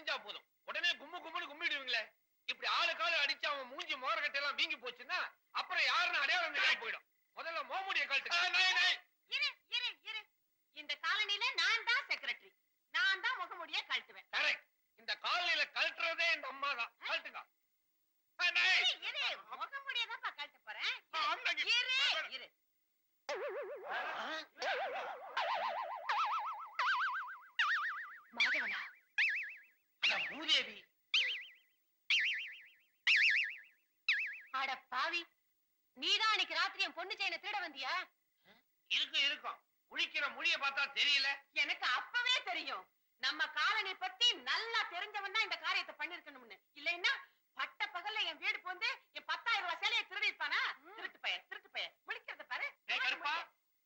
தெரிஞ்சா போதும் உடனே கும்மு கும்முன்னு கும்பிடுவீங்களே. இப்படி ஆளுக்காளு அடிச்சு அவன் மூஞ்சி மோரக்கட்டை எல்லாம் வீங்கி போச்சுன்னா அப்புறம் யாருன்னு அடையாளம் தெரியாம போயிடும். முதல்ல மோமுடிய கழட்டு. இந்த காலனில நான் தான் செக்ரட்டரி. நான் தான் முகமுடிய கழட்டுவேன். கரெக்ட். இந்த காலனில கழட்டுறதே இந்த அம்மா தான். கழட்டுங்க. முகமுடிய தான் கழட்ட போறேன். மாதவனா பூதேவி. அட பாவி, நீதான் அன்னைக்கு ராத்திரி என் பொண்ணு செயினை திருட வந்தியா? இருக்கும். முழிக்கிற மொழிய பார்த்தா தெரியல. எனக்கு அப்பவே தெரியும். நம்ம காலனி பத்தி நல்லா தெரிஞ்சவன் தான் இந்த காரியத்தை பண்ணிருக்கணும்னு. இல்லைன்னா பட்ட பகல்ல என் வீடு போந்து என் 10,000 ரூபாய் சேலையை திருடி இருப்பானா? திருட்டு பையன் முழிக்கிறத பாரு.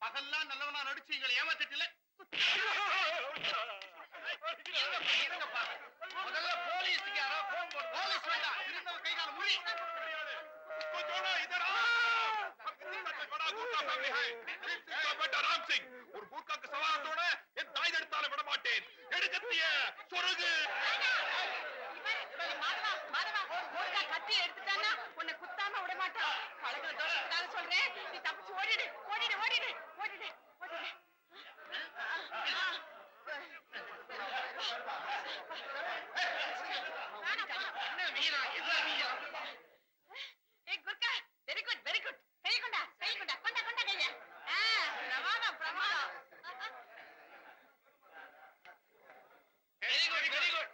பகல்லாம் நல்லவனா நடிச்சு எங்களை ஏமாத்திட்டுல. முதல்ல போலீஸுக்கு யாரோ போன் போடு. போலீஸ் வேண்டாம், இருந்தவ கை கால முடி. ராம் சிங் ஒரு கூர்க்காக்கு சவாலத்தோட என் தாய் எடுத்தால விட மாட்டேன். எடுக்கத்திய சொருகு. கத்தி எடுத்துட்டானா உன்னை குத்தாம விட மாட்டான். பழகிற தோஷத்துக்காக சொல்றேன். நீ தப்பிச்சு ஓடிடு. Very good. கை கொண்டா. கொண்டா கைய. பிரமாதம். Very good.